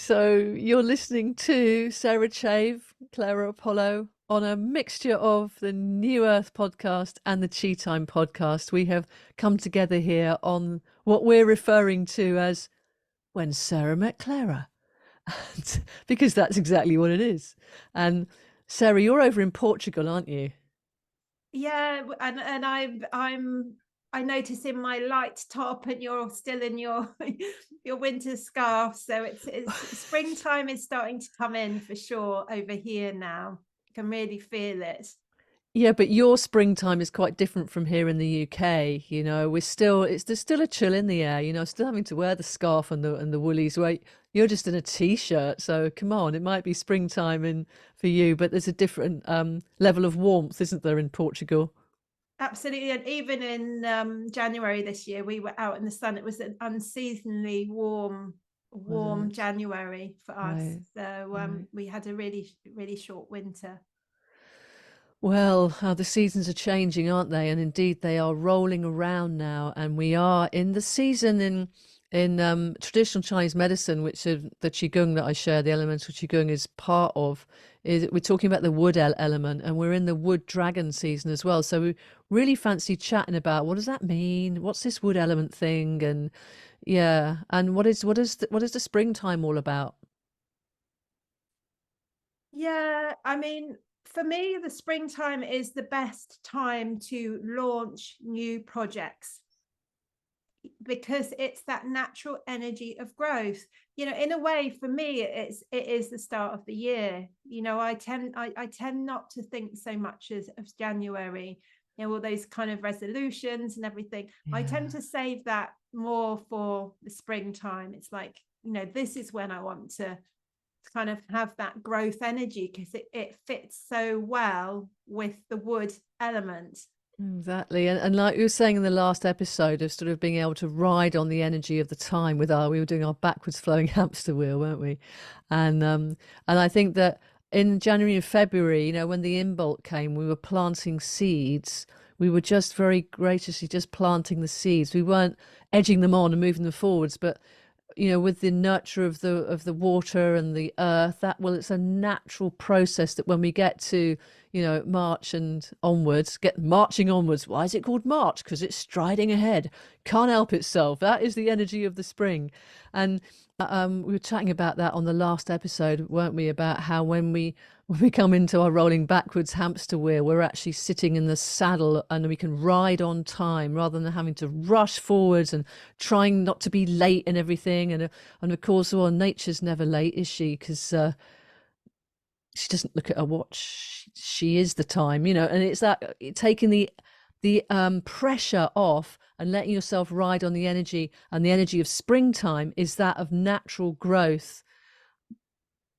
So you're listening to Sarah Chave, Clara Apollo on a mixture of the New Earth podcast and the Tea Time podcast. We have come together here on what we're referring to as When Sarah Met Clara, because that's exactly what it is. And Sarah, you're over in Portugal, aren't you? Yeah, and I notice in my light top, and you're still in your your winter scarf. So it's springtime is starting to come in for sure over here now. Can really feel it. Yeah, but your springtime is quite different from here in the UK. There's still a chill in the air. Still having to wear the scarf and the woolies. Where you're just in a t-shirt. So come on, it might be springtime in for you, but there's a different level of warmth, isn't there, in Portugal? Absolutely, and even in January this year, we were out in the sun. It was an unseasonably Was warm it? January for us. Right, So right. we had a really short winter. Well, how the seasons are changing, aren't they? And indeed, they are rolling around now, and we are in the season in traditional Chinese medicine, which is the qigong that I share. The elemental qigong is part of. Is we're talking about the wood element, and we're in the wood dragon season as well. So we really fancy chatting about what does that mean? What's this wood element thing? And yeah, and what is the springtime all about? Yeah, I mean, for me, the springtime is the best time to launch new projects because it's that natural energy of growth. In a way, for me, it is the start of the year. I tend not to think so much as January, all those kind of resolutions and everything. I tend Yeah. to save that more for the springtime. It's like, this is when I want to kind of have that growth energy because it fits so well with the wood element. Exactly. And like you were saying in the last episode of sort of being able to ride on the energy of the time we were doing our backwards flowing hamster wheel, weren't we? And I think that in January and February, when the Imbolc came, we were planting seeds. We were just very graciously just planting the seeds. We weren't edging them on and moving them forwards, but with the nurture of the water and the earth, it's a natural process that when we get to March and onwards, get marching onwards. Why is it called March? Because it's striding ahead, can't help itself. That is the energy of the spring. And we were chatting about that on the last episode, weren't we, about how when we come into our rolling backwards hamster wheel, we're actually sitting in the saddle and we can ride on time rather than having to rush forwards and trying not to be late and everything. And of course, well, nature's never late, is she? Because she doesn't look at her watch. She is the time, and it's that taking the pressure off and letting yourself ride on the energy. And the energy of springtime is that of natural growth,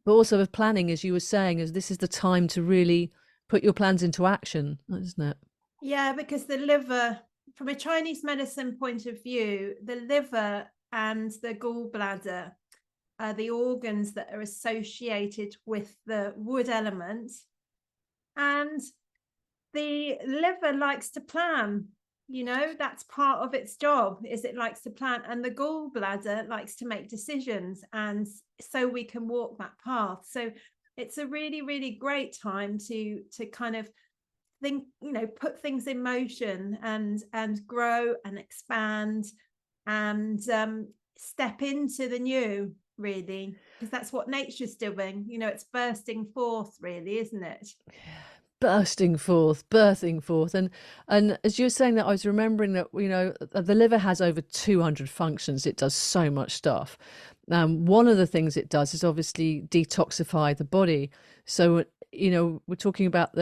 but also of planning, as you were saying, as this is the time to really put your plans into action, isn't it? Yeah, because the liver, from a Chinese medicine point of view, the liver and the gallbladder are the organs that are associated with the wood element. And the liver likes to plan. That's part of its job, is it likes to plan, and the gallbladder likes to make decisions, and so we can walk that path. So it's a really, really great time to kind of think, put things in motion and grow and expand and step into the new, really, because that's what nature's doing. It's bursting forth, really, isn't it? Bursting forth, birthing forth. And as you were saying that, I was remembering that the liver has over 200 functions. It does so much stuff. One of the things it does is obviously detoxify the body. So we're talking about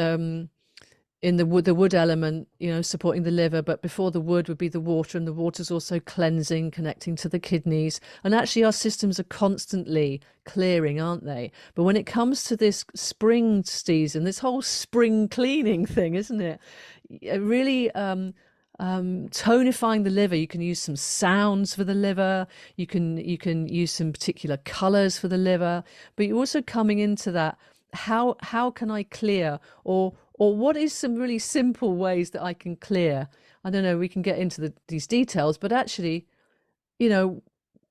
in the wood element, supporting the liver, but before the wood would be the water, and the water's also cleansing, connecting to the kidneys. And actually our systems are constantly clearing, aren't they? But when it comes to this spring season, this whole spring cleaning thing, isn't it? Really tonifying the liver. You can use some sounds for the liver. You can use some particular colors for the liver, but you're also coming into that, how can I clear, or what is some really simple ways that I can clear? I don't know, we can get into these details, but actually, you know,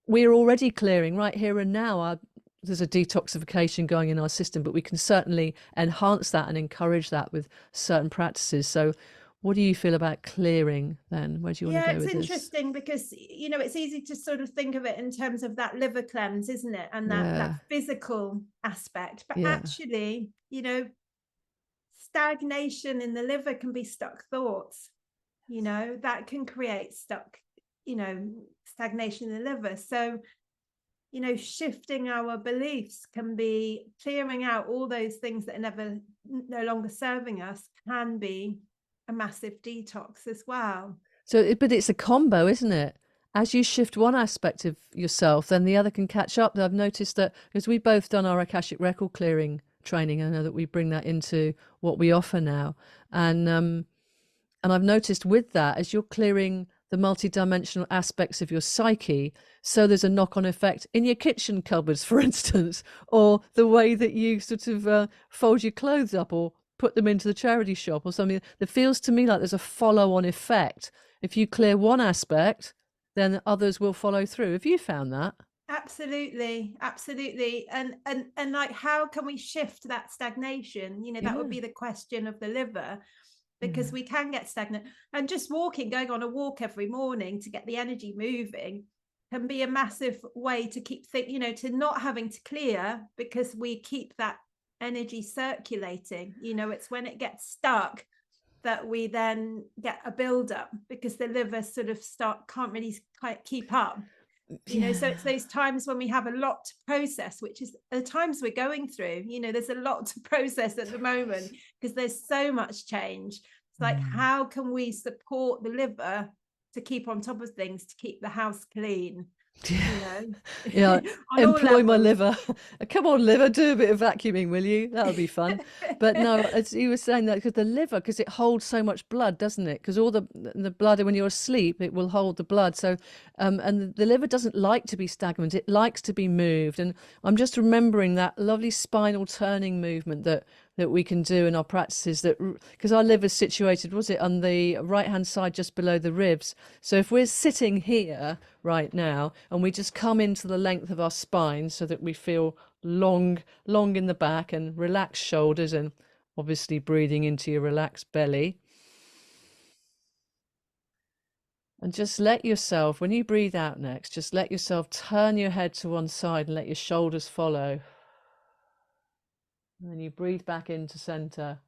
we're already clearing right here and now. there's a detoxification going in our system, but we can certainly enhance that and encourage that with certain practices. So what do you feel about clearing then? Where do you want to Yeah, go it's with this? interesting because it's easy to sort of think of it in terms of that liver cleanse, isn't it? And that Yeah, physical aspect. But yeah, actually, stagnation in the liver can be stuck thoughts, that can create stuck, you know, stagnation in the liver. So, shifting our beliefs can be clearing out all those things that are no longer serving us, can be a massive detox as well. so but it's a combo, isn't it? As you shift one aspect of yourself, then the other can catch up. I've noticed that because we've both done our Akashic record clearing training. I know that we bring that into what we offer now. And I've noticed with that, as you're clearing the multidimensional aspects of your psyche, so there's a knock-on effect in your kitchen cupboards, for instance, or the way that you sort of fold your clothes up or put them into the charity shop or something. It feels to me like there's a follow-on effect. If you clear one aspect, then others will follow through. Have you found that? Absolutely, absolutely. And like, how can we shift that stagnation? That would Yeah, be the question of the liver, because yeah. we can get stagnant. And just going on a walk every morning to get the energy moving can be a massive way to keep to not having to clear, because we keep that energy circulating. It's when it gets stuck that we then get a build up, because the liver sort of can't really quite keep up. So it's Yeah. those times when we have a lot to process, which is the times we're going through. There's a lot to process at the moment because there's so much change. It's like, Mm. how can we support the liver to keep on top of things, to keep the house clean, you know, Yeah, on all employ my levels. liver. Come on, liver, do a bit of vacuuming, will you? That would be fun. But no, as you were saying that because the liver, because it holds so much blood, doesn't it? Because all the blood, when you're asleep, it will hold the blood. So, and the liver doesn't like to be stagnant; it likes to be moved. And I'm just remembering that lovely spinal turning movement that we can do in our practices, that because our liver is situated, was it on the right hand side just below the ribs? So if we're sitting here right now and we just come into the length of our spine so that we feel long in the back and relaxed shoulders, and obviously breathing into your relaxed belly, and just let yourself, when you breathe out next, just let yourself turn your head to one side and let your shoulders follow. And then you breathe back into center.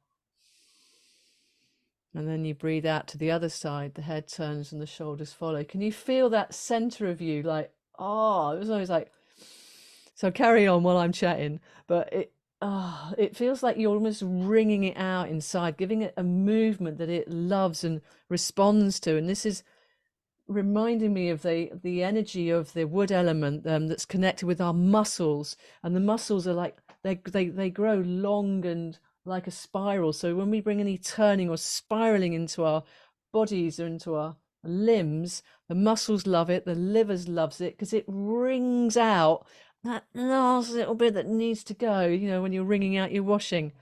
And then you breathe out to the other side, the head turns and the shoulders follow. Can you feel that center of you? Like, oh, it was always like, so carry on while I'm chatting, but it feels like you're almost wringing it out inside, giving it a movement that it loves and responds to. And this is reminding me of the energy of the wood element, that's connected with our muscles, and the muscles are like they grow long and like a spiral. So when we bring any turning or spiraling into our bodies or into our limbs, the muscles love it, the livers loves it, because it wrings out that last little bit that needs to go, when you're wringing out your washing.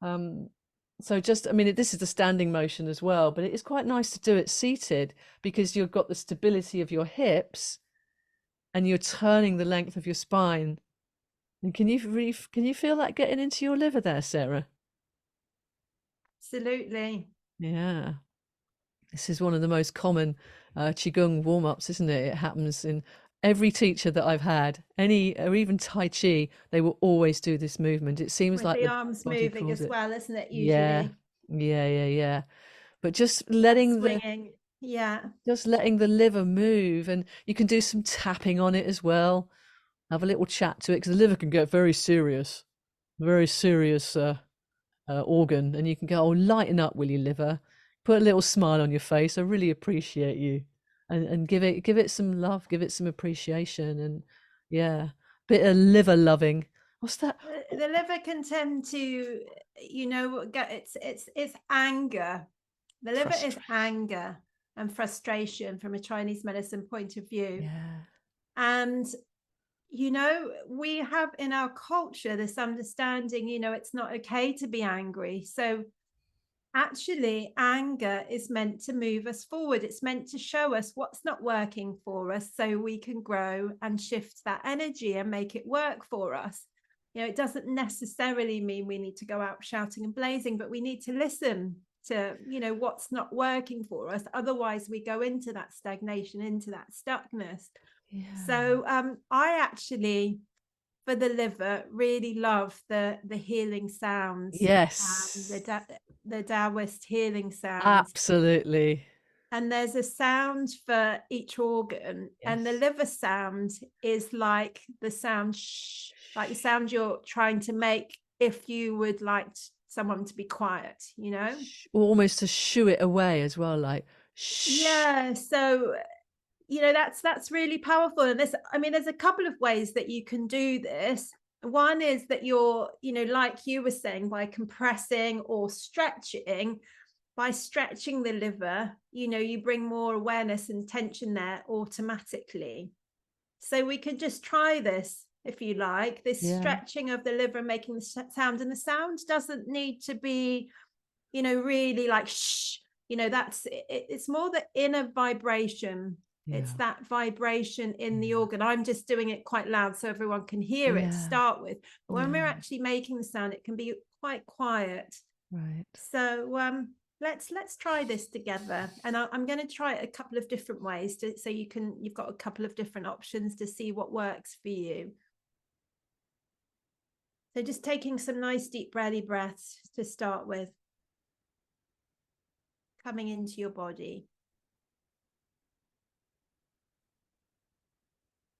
um so just, I mean, this is the standing motion as well, but it is quite nice to do it seated, because you've got the stability of your hips and you're turning the length of your spine. And can you feel that getting into your liver there, Sarah? Absolutely. Yeah. This is one of the most common qigong warm-ups, isn't it? It happens in every teacher that I've had, any or even Tai Chi, they will always do this movement. It seems With like the the arms body moving calls as it. well, isn't it, Yeah, usually? yeah. But Yeah, swinging. Yeah. just letting the liver move, and you can do some tapping on it as well. Have a little chat to it, because the liver can get very serious organ, and you can go, oh, lighten up, will you, liver? Put a little smile on your face. I really appreciate you, and give it some love, give it some appreciation, and yeah, bit of liver loving. What's that? The liver can tend to, get it's anger. The liver is Frustration. anger and frustration from a Chinese medicine point of view. Yeah, And we have in our culture this understanding, it's not okay to be angry. So actually anger is meant to move us forward. It's meant to show us what's not working for us so we can grow and shift that energy and make it work for us. You know, it doesn't necessarily mean we need to go out shouting and blazing, but we need to listen to, you know, what's not working for us. Otherwise we go into that stagnation, into that stuckness. Yeah. So I actually, for the liver, really love the healing sounds. Yes. The Taoist healing sounds. Absolutely. And there's a sound for each organ. Yes. And the liver sound is like the sound shh, like the sound you're trying to make if you would like someone to be quiet, you know? Almost to shoo it away as well, like shh. Yeah. So, you know, that's really powerful. And this, I mean, there's a couple of ways that you can do this. One is that you're, you know, like you were saying, by compressing or stretching. By stretching the liver, you know, you bring more awareness and tension there automatically. So we could just try this, if you like, this stretching of the liver, making the sound. And the sound doesn't need to be, you know, really like shh, you know, that's it's more the inner vibration. It's that vibration in the organ. I'm just doing it quite loud so everyone can hear it to start with. But when we're actually making the sound, it can be quite quiet. Right. So let's try this together, and I'm going to try it a couple of different ways so you've got a couple of different options to see what works for you. So just taking some nice deep belly breaths to start with, coming into your body,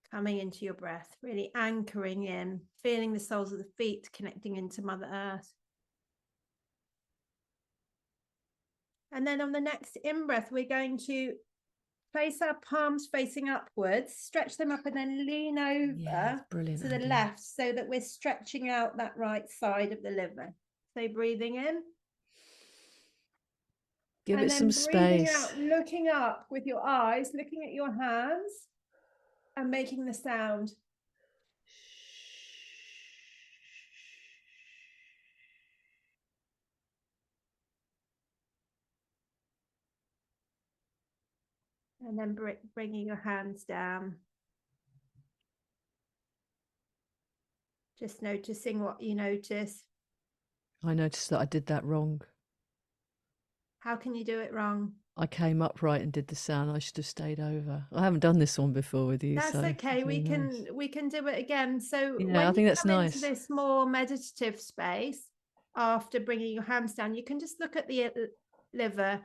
coming into your breath, really anchoring in, feeling the soles of the feet connecting into Mother Earth. And then on the next in-breath, we're going to place our palms facing upwards, stretch them up, and then lean over to the left so that we're stretching out that right side of the liver. So breathing in. Give it some space. Breathing out, looking up with your eyes, looking at your hands, and making the sound. And then bringing your hands down. Just noticing what you notice. I noticed that I did that wrong. How can you do it wrong? I came upright and did the sound. I should have stayed over. I haven't done this one before with you. That's so okay. We can do it again. So I think that's nice. Into this more meditative space, after bringing your hands down, you can just look at the liver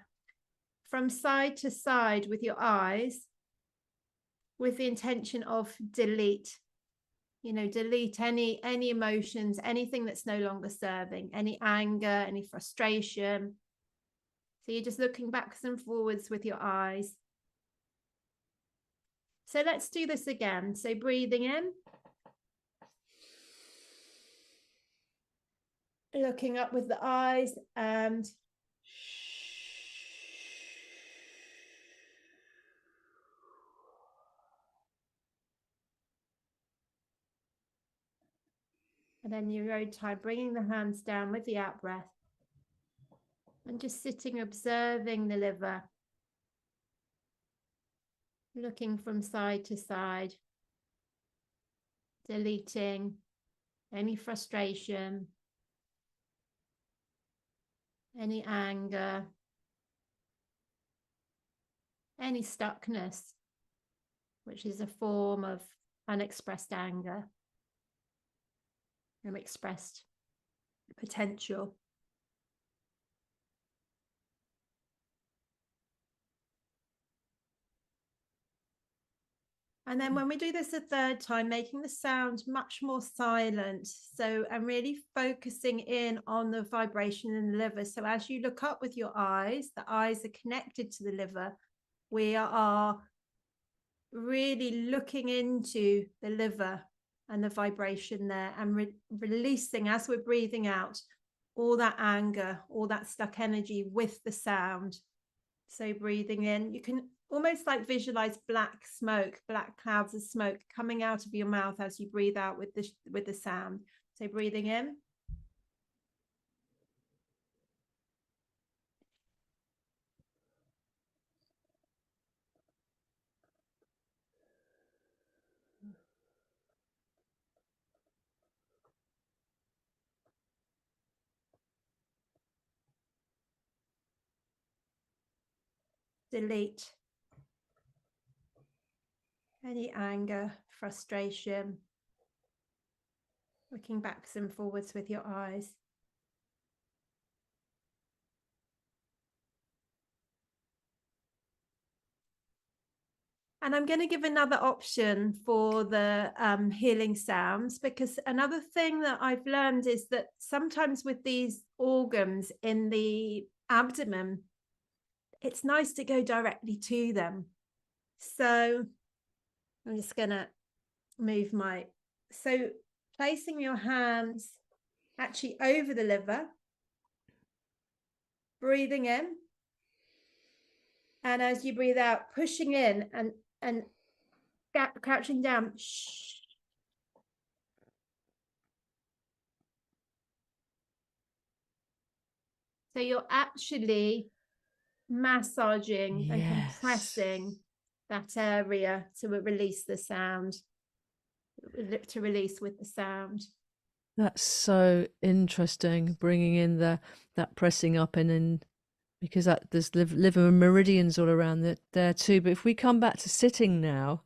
from side to side with your eyes, with the intention of delete. You know, delete any emotions, anything that's no longer serving, any anger, any frustration. So you're just looking backwards and forwards with your eyes. So let's do this again. So breathing in, looking up with the eyes, and then your own time, bringing the hands down with the out breath, and just sitting, observing the liver, looking from side to side, deleting any frustration, any anger, any stuckness, which is a form of unexpressed anger and expressed potential. And then when we do this a third time, making the sound much more silent. So, and really focusing in on the vibration in the liver. So as you look up with your eyes, the eyes are connected to the liver. We are really looking into the liver and the vibration there, and releasing, as we're breathing out, all that anger, all that stuck energy with the sound. So breathing in, you can almost like visualize black smoke, black clouds of smoke coming out of your mouth as you breathe out with the sound. So breathing in. delete any anger, frustration, looking backwards and forwards with your eyes. And I'm going to give another option for the healing sounds, because another thing that I've learned is that sometimes with these organs in the abdomen, it's nice to go directly to them. So I'm just going to move so placing your hands actually over the liver, breathing in, and as you breathe out, pushing in and crouching down. Shh. So you're actually massaging and Yes. compressing that area to release the sound, to release with the sound. That's so interesting, bringing in that pressing up and in, because there's liver meridians all around there too. But if we come back to sitting now,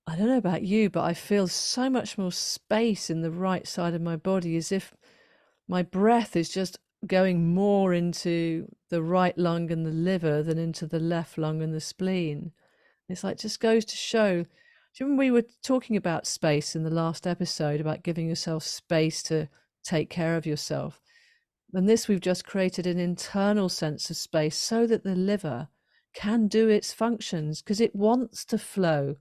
I don't know about you, but I feel so much more space in the right side of my body, as if my breath is just going more into the right lung and the liver than into the left lung and the spleen. It's like, just goes to show. Do you remember we were talking about space in the last episode, about giving yourself space to take care of yourself? And this, we've just created an internal sense of space so that the liver can do its functions, because it wants to flow.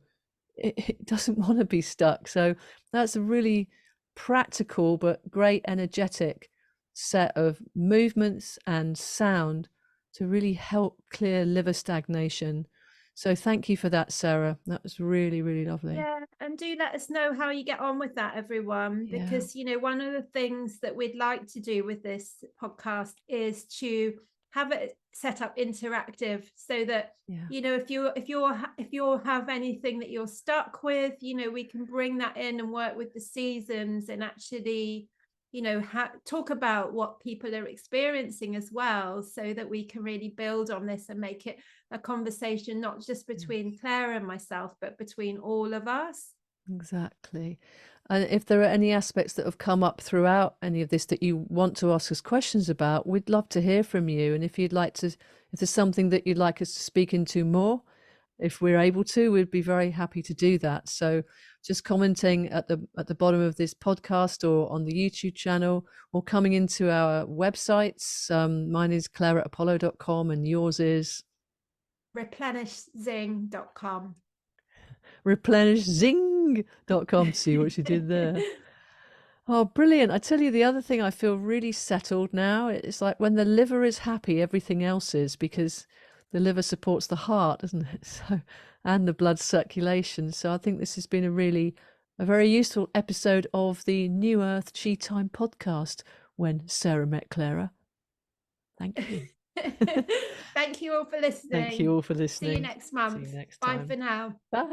It doesn't want to be stuck. So that's a really practical but great energetic set of movements and sound to really help clear liver stagnation. So thank you for that, Sarah. That was really, really lovely. Yeah, and do let us know how you get on with that, everyone, Yeah. because one of the things that we'd like to do with this podcast is to have it set up interactive, so that Yeah. if you have anything that you're stuck with, we can bring that in and work with the seasons, and actually talk about what people are experiencing as well, so that we can really build on this and make it a conversation not just between Clara and myself, but between all of us. Exactly. And if there are any aspects that have come up throughout any of this that you want to ask us questions about, we'd love to hear from you. And if there's something that you'd like us to speak into more, if we're able to, we'd be very happy to do that. So just commenting at the bottom of this podcast or on the YouTube channel, or coming into our websites. Mine is claraapollo.com and yours is replenishzing.com. replenishzing.com. See what she did there. Oh, brilliant. I tell you, the other thing, I feel really settled now. It's like when the liver is happy, everything else is, because the liver supports the heart, doesn't it? So, and the blood circulation. So I think this has been a very useful episode of the New Earth Chi Time podcast, When Sarah Met Clara. Thank you. Thank you all for listening. Thank you all for See you listening. next month. See you next Bye time. for now. Bye.